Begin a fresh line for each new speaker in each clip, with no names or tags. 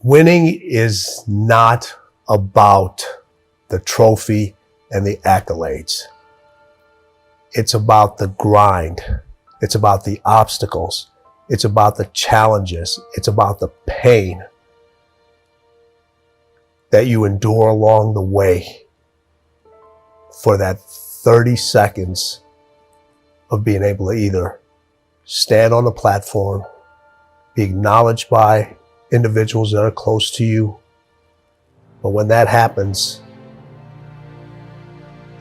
Winning is not about the trophy and the accolades. It's about the grind. It's about the obstacles. It's about the challenges. It's about the pain that you endure along the way for that 30 seconds of being able to either stand on a platform, be acknowledged by individuals that are close to you. But when that happens,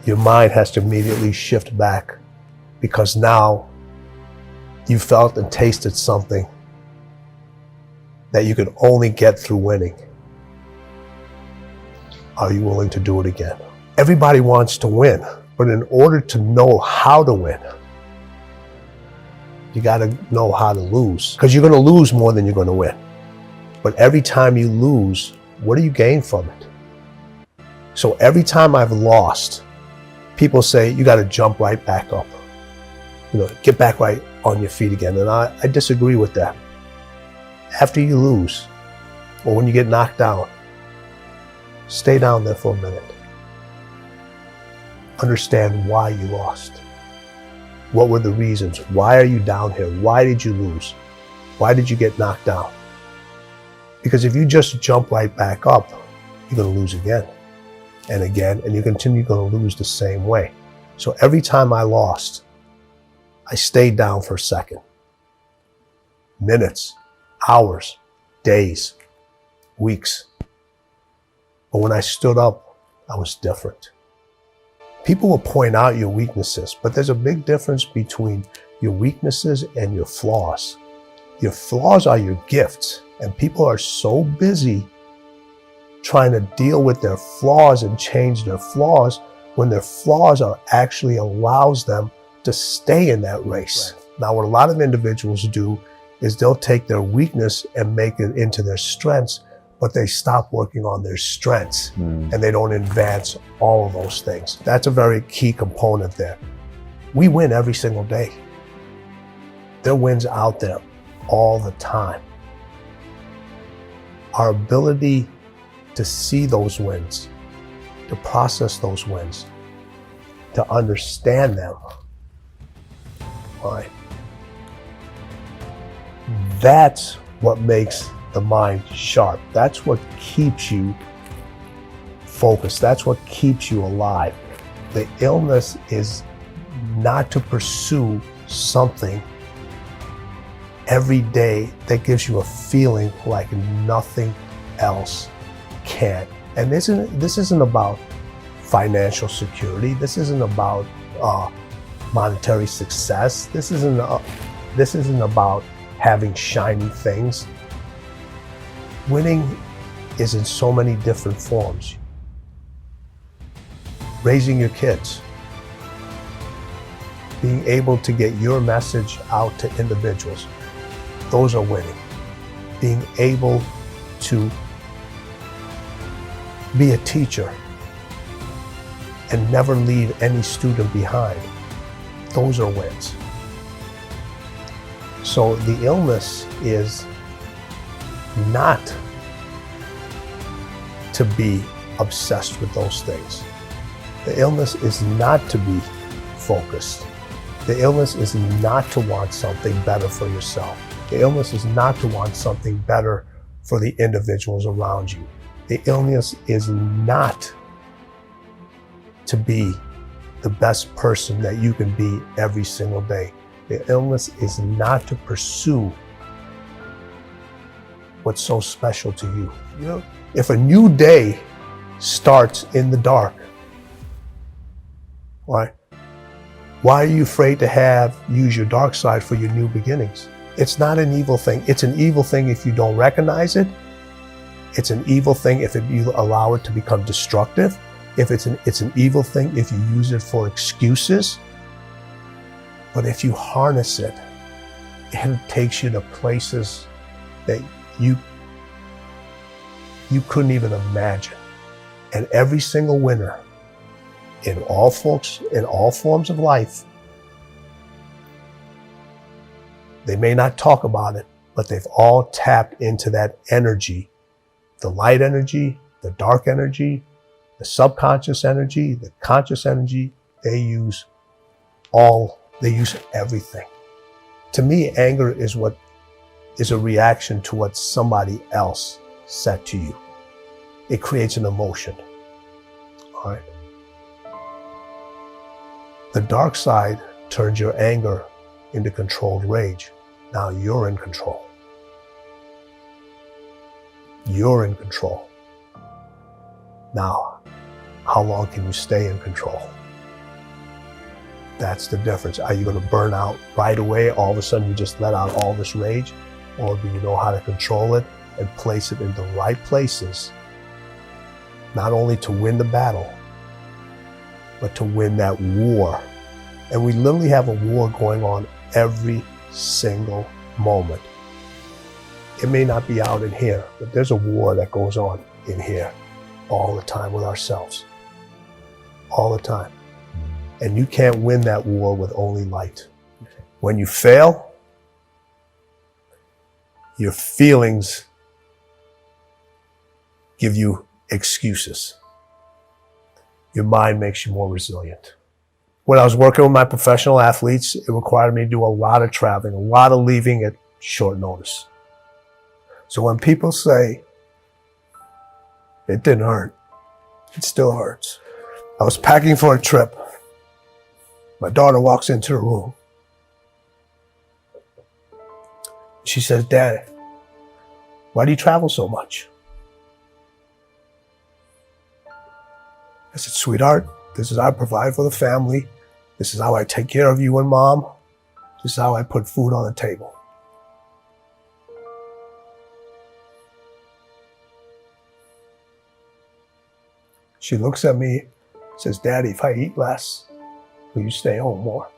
your mind has to immediately shift back, because now you felt and tasted something that you could only get through winning. Are you willing to do it again? Everybody wants to win, but in order to know how to win, you got to know how to lose, because you're going to lose more than you're going to win. But every time you lose, what do you gain from it? So every time I've lost, people say you got to jump right back up. Get back right on your feet again. And I disagree with that. After you lose, or when you get knocked down, stay down there for a minute. Understand why you lost. What were the reasons? Why are you down here? Why did you lose? Why did you get knocked down? Because if you just jump right back up, you're going to lose again and again, and you continue going to lose the same way. So every time I lost, I stayed down for a second, minutes, hours, days, weeks. But when I stood up, I was different. People will point out your weaknesses, but there's a big difference between your weaknesses and your flaws. Your flaws are your gifts, and people are so busy trying to deal with their flaws and change their flaws when their flaws are actually allows them to stay in that race. Right. Now, what a lot of individuals do is they'll take their weakness and make it into their strengths, but they stop working on their strengths and they don't advance all of those things. That's a very key component there. We win every single day. There are wins out there all the time. Our ability to see those wins, to process those wins, to understand them, right? That's what makes the mind sharp. That's what keeps you focused. That's what keeps you alive. The illness is not to pursue something every day that gives you a feeling like nothing else can. And this isn't about financial security. This isn't about monetary success. This isn't about having shiny things. Winning is in so many different forms. Raising your kids, being able to get your message out to individuals, those are winning. Being able to be a teacher and never leave any student behind, those are wins. So the illness is not to be obsessed with those things. The illness is not to be focused. The illness is not to want something better for yourself. The illness is not to want something better for the individuals around you. The illness is not to be the best person that you can be every single day. The illness is not to pursue what's so special to you. If a new day starts in the dark, why are you afraid to use your dark side for your new beginnings? It's not an evil thing. It's an evil thing if you don't recognize it. It's an evil thing if you allow it to become destructive. It's an evil thing if you use it for excuses. But if you harness it, it takes you to places that you couldn't even imagine. And every single winner in all forms of life, they may not talk about it, but they've all tapped into that energy the light energy, the dark energy, the subconscious energy, the conscious energy, they use everything. To me, anger is a reaction to what somebody else said to you. It creates an emotion. All right. The dark side turns your anger into controlled rage. Now you're in control. You're in control. Now, how long can you stay in control? That's the difference. Are you going to burn out right away? All of a sudden you just let out all this rage? Or do you know how to control it and place it in the right places? Not only to win the battle, but to win that war. And we literally have a war going on every single moment. It may not be out in here, but there's a war that goes on in here all the time with ourselves. All the time. And you can't win that war with only light. When you fail, your feelings give you excuses. Your mind makes you more resilient. When I was working with my professional athletes, it required me to do a lot of traveling, a lot of leaving at short notice. So when people say, it didn't hurt, it still hurts. I was packing for a trip. My daughter walks into the room. She says, "Dad, why do you travel so much?" I said, "Sweetheart, this is how I provide for the family. This is how I take care of you and Mom. This is how I put food on the table." She looks at me, says, "Daddy, if I eat less, will you stay home more?"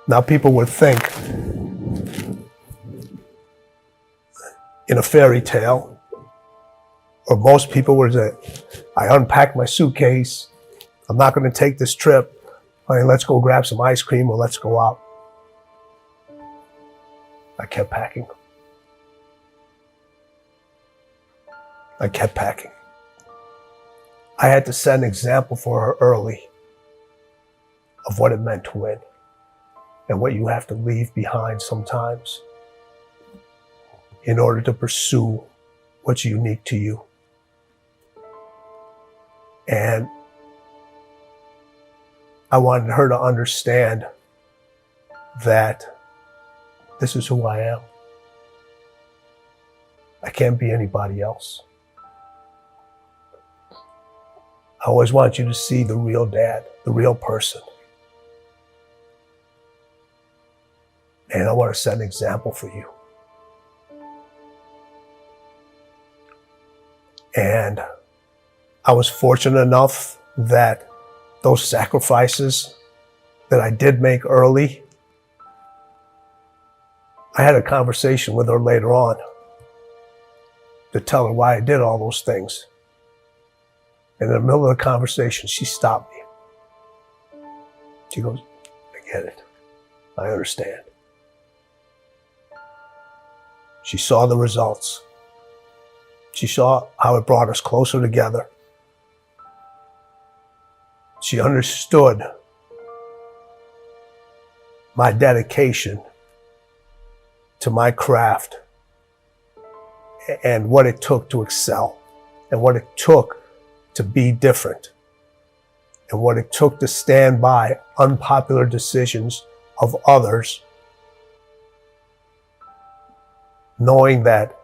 Now people would think in a fairy tale, or most people would say, I unpacked my suitcase, I'm not going to take this trip, honey, let's go grab some ice cream or let's go out. I kept packing. I kept packing. I had to set an example for her early of what it meant to win and what you have to leave behind sometimes in order to pursue what's unique to you. And I wanted her to understand that this is who I am. I can't be anybody else. I always want you to see the real dad, the real person. And I want to set an example for you. And I was fortunate enough that those sacrifices that I did make early, I had a conversation with her later on to tell her why I did all those things. And in the middle of the conversation, she stopped me. She goes, I get it. I understand. She saw the results. She saw how it brought us closer together. She understood my dedication to my craft and what it took to excel and what it took to be different and what it took to stand by unpopular decisions of others, knowing that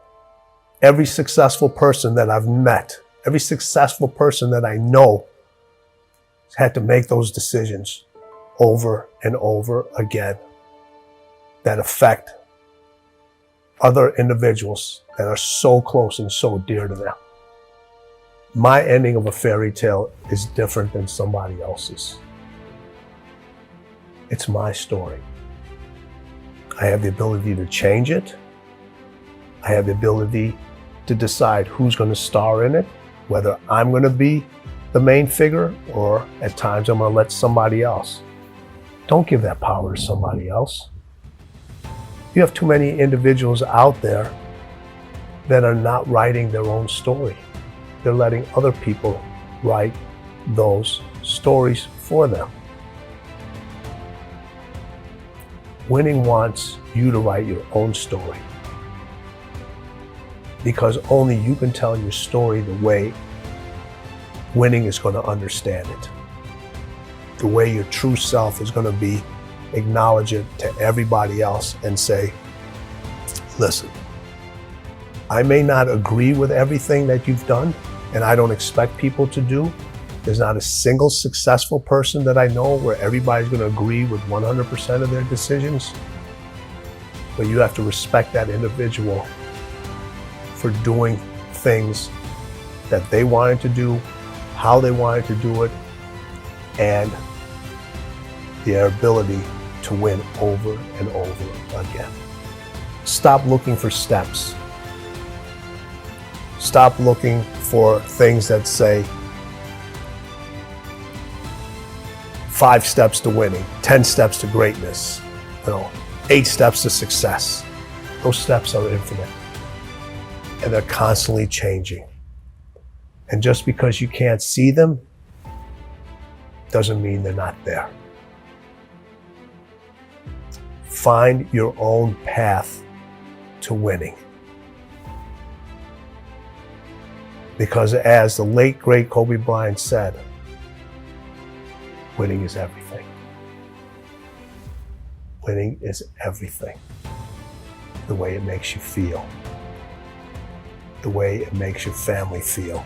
every successful person that I've met, every successful person that I know had to make those decisions over and over again that affect other individuals that are so close and so dear to them. My ending of a fairy tale is different than somebody else's. It's my story. I have the ability to change it. I have the ability to decide who's going to star in it, whether I'm going to be the main figure or at times I'm going to let somebody else. Don't give that power to somebody else. You have too many individuals out there that are not writing their own story. They're letting other people write those stories for them. Winning wants you to write your own story, because only you can tell your story the way winning is going to understand it. The way your true self is going to be, acknowledge it to everybody else and say, listen, I may not agree with everything that you've done, and I don't expect people to do. There's not a single successful person that I know where everybody's going to agree with 100% of their decisions. But you have to respect that individual for doing things that they wanted to do, how they wanted to do it, and their ability to win over and over again. Stop looking for steps. Stop looking for things that say 5 steps to winning, 10 steps to greatness, 8 steps to success. Those steps are infinite, and they're constantly changing. And just because you can't see them doesn't mean they're not there. Find your own path to winning. Because as the late, great Kobe Bryant said, winning is everything. Winning is everything. The way it makes you feel. The way it makes your family feel.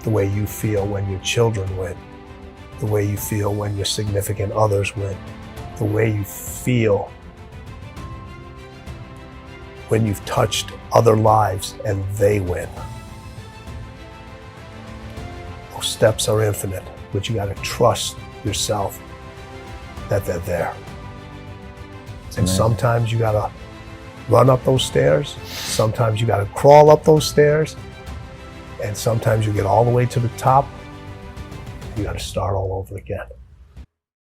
The way you feel when your children win. The way you feel when your significant others win. The way you feel when you've touched other lives and they win. Those steps are infinite, but you got to trust yourself that they're there. And sometimes you got to run up those stairs. Sometimes you got to crawl up those stairs. And sometimes you get all the way to the top. You got to start all over again.